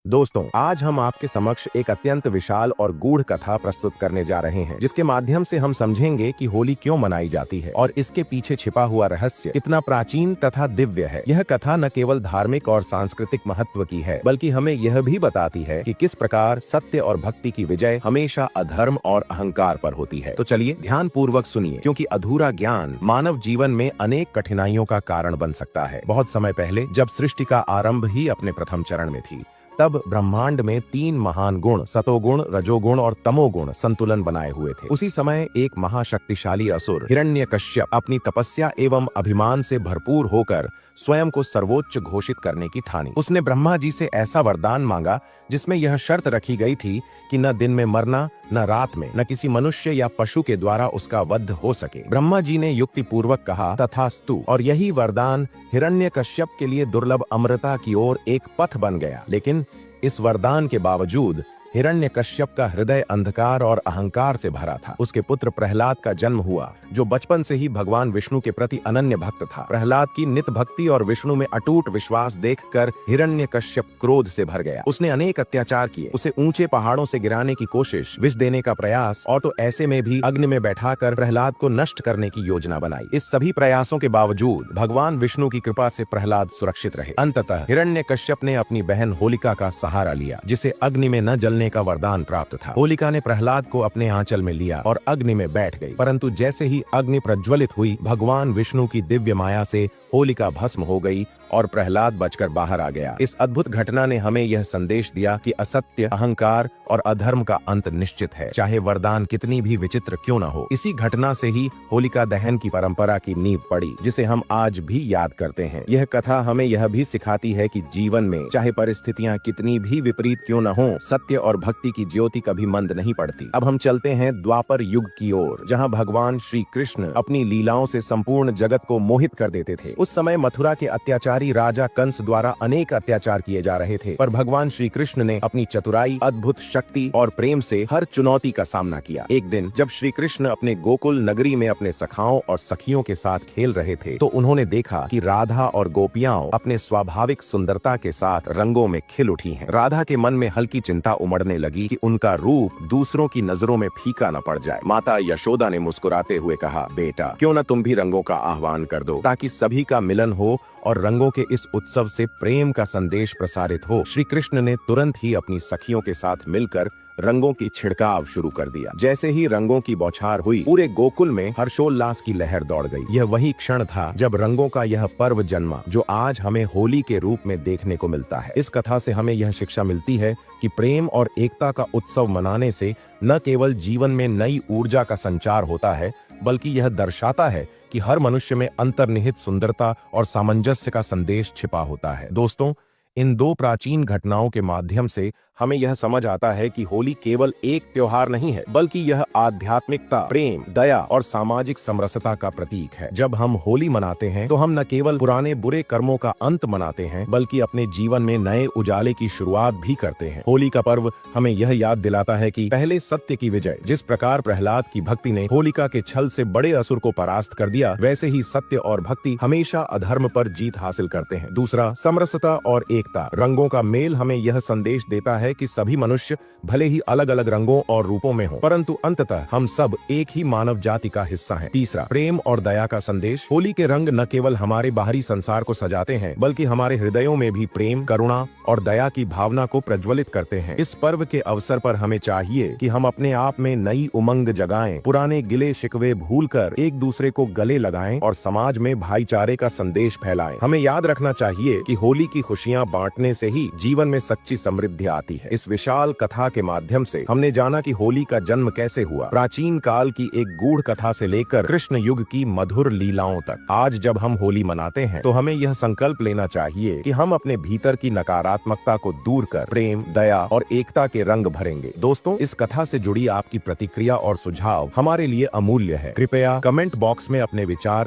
दोस्तों, आज हम आपके समक्ष एक अत्यंत विशाल और गूढ़ कथा प्रस्तुत करने जा रहे हैं, जिसके माध्यम से हम समझेंगे कि होली क्यों मनाई जाती है और इसके पीछे छिपा हुआ रहस्य कितना प्राचीन तथा दिव्य है। यह कथा न केवल धार्मिक और सांस्कृतिक महत्व की है, बल्कि हमें यह भी बताती है कि किस प्रकार सत्य और भक्ति की विजय हमेशा अधर्म और अहंकार पर होती है। तो चलिए ध्यान पूर्वक सुनिए, क्योंकि अधूरा ज्ञान मानव जीवन में अनेक कठिनाइयों का कारण बन सकता है। बहुत समय पहले, जब सृष्टि का आरंभ ही अपने प्रथम चरण में थी, तब ब्रह्मांड में तीन महान गुण सतोगुण, रजोगुण और तमोगुण संतुलन बनाए हुए थे। उसी समय एक महाशक्तिशाली असुर हिरण्यकश्यप अपनी तपस्या एवं अभिमान से भरपूर होकर स्वयं को सर्वोच्च घोषित करने की ठानी। उसने ब्रह्मा जी से ऐसा वरदान मांगा जिसमें यह शर्त रखी गई थी कि न दिन में मरना, न रात में, न किसी मनुष्य या पशु के द्वारा उसका वध हो सके। ब्रह्मा जी ने युक्ति पूर्वक कहा तथास्तु, और यही वरदान हिरण्यकश्यप के लिए दुर्लभ अमृता की ओर एक पथ बन गया। लेकिन इस वरदान के बावजूद हिरण्यकश्यप का हृदय अंधकार और अहंकार से भरा था। उसके पुत्र प्रहलाद का जन्म हुआ, जो बचपन से ही भगवान विष्णु के प्रति अनन्य भक्त था। प्रहलाद की नित भक्ति और विष्णु में अटूट विश्वास देखकर हिरण्यकश्यप क्रोध से भर गया। उसने अनेक अत्याचार किए, उसे ऊंचे पहाड़ों से गिराने की कोशिश, विष देने का प्रयास और तो ऐसे में भी अग्नि में बैठाकर प्रहलाद को नष्ट करने की योजना बनाई। इस सभी प्रयासों के बावजूद भगवान विष्णु की कृपा से प्रहलाद सुरक्षित रहे। अंततः हिरण्यकश्यप ने अपनी बहन होलिका का सहारा लिया, जिसे अग्नि में न जलने का वरदान प्राप्त था। होलिका ने प्रहलाद को अपने आंचल में लिया और अग्नि में बैठ गई, परंतु जैसे ही अग्नि प्रज्वलित हुई, भगवान विष्णु की दिव्य माया से होलिका भस्म हो गई और प्रहलाद बचकर बाहर आ गया। इस अद्भुत घटना ने हमें यह संदेश दिया कि असत्य, अहंकार और अधर्म का अंत निश्चित है, चाहे वरदान कितनी भी विचित्र क्यों न हो। इसी घटना से ही होलिका दहन की परंपरा की नींव पड़ी, जिसे हम आज भी याद करते हैं। यह कथा हमें यह भी सिखाती है कि जीवन में चाहे परिस्थितियां कितनी भी विपरीत क्यों न हो, सत्य और भक्ति की ज्योति कभी मंद नहीं पड़ती। अब हम चलते हैं द्वापर युग की ओर, जहाँ भगवान श्री कृष्ण अपनी लीलाओं से संपूर्ण जगत को मोहित कर देते थे। उस समय मथुरा के अत्याचारी राजा कंस द्वारा अनेक अत्याचार किए जा रहे थे, पर भगवान श्री कृष्ण ने अपनी चतुराई, अद्भुत शक्ति और प्रेम से हर चुनौती का सामना किया। एक दिन जब श्री कृष्ण अपने गोकुल नगरी में अपने सखाओं और सखियों के साथ खेल रहे थे, तो उन्होंने देखा कि राधा और गोपियां अपने स्वाभाविक सुंदरता के साथ रंगों में खिल उठी हैं। राधा के मन में हल्की चिंता उमड़ने लगी कि उनका रूप दूसरों की नजरों में फीका न पड़ जाए। माता यशोदा ने मुस्कुराते हुए कहा, बेटा, क्यों न तुम भी रंगों का आह्वान कर दो, ताकि सभी का मिलन हो और रंगों के इस उत्सव से प्रेम का संदेश प्रसारित हो। श्री कृष्ण ने तुरंत ही अपनी सखियों के साथ मिलकर रंगों की छिड़काव शुरू कर दिया। जैसे ही रंगों की बौछार हुई, पूरे गोकुल में हर्षोल्लास की लहर दौड़ गई। यह वही क्षण था जब रंगों का यह पर्व जन्मा, जो आज हमें होली के रूप में देखने को मिलता है। इस कथा से हमें यह शिक्षा मिलती है कि प्रेम और एकता का उत्सव मनाने से न केवल जीवन में नई ऊर्जा का संचार होता है, बल्कि यह दर्शाता है कि हर मनुष्य में अंतर्निहित सुंदरता और सामंजस्य का संदेश छिपा होता है। दोस्तों, इन दो प्राचीन घटनाओं के माध्यम से हमें यह समझ आता है कि होली केवल एक त्योहार नहीं है, बल्कि यह आध्यात्मिकता, प्रेम, दया और सामाजिक समरसता का प्रतीक है। जब हम होली मनाते हैं तो हम न केवल पुराने बुरे कर्मों का अंत मनाते हैं, बल्कि अपने जीवन में नए उजाले की शुरुआत भी करते हैं। होली का पर्व हमें यह याद दिलाता है कि पहले सत्य की विजय, जिस प्रकार प्रहलाद की भक्ति ने होलिका के छल से बड़े असुर को परास्त कर दिया, वैसे ही सत्य और भक्ति हमेशा अधर्म पर जीत हासिल करते हैं। दूसरा, समरसता और एकता। रंगों का मेल हमें यह संदेश देता है कि सभी मनुष्य भले ही अलग अलग रंगों और रूपों में हों, परंतु अंततः हम सब एक ही मानव जाति का हिस्सा हैं। तीसरा, प्रेम और दया का संदेश। होली के रंग न केवल हमारे बाहरी संसार को सजाते हैं, बल्कि हमारे हृदयों में भी प्रेम, करुणा और दया की भावना को प्रज्वलित करते हैं। इस पर्व के अवसर पर हमें चाहिए कि हम अपने आप में नई उमंग जगाएं, पुराने गिले शिकवे भूलकर एक दूसरे को गले लगाएं और समाज में भाईचारे का संदेश फैलाएं। हमें याद रखना चाहिए कि होली की खुशियां बांटने से ही जीवन में सच्ची समृद्धि आती है। इस विशाल कथा के माध्यम से हमने जाना कि होली का जन्म कैसे हुआ, प्राचीन काल की एक गूढ़ कथा से लेकर कृष्ण युग की मधुर लीलाओं तक। आज जब हम होली मनाते हैं तो हमें यह संकल्प लेना चाहिए कि हम अपने भीतर की नकारात्मकता को दूर कर प्रेम, दया और एकता के रंग भरेंगे। दोस्तों, इस कथा से जुड़ी आपकी प्रतिक्रिया और सुझाव हमारे लिए अमूल्य है। कृपया कमेंट बॉक्स में अपने विचार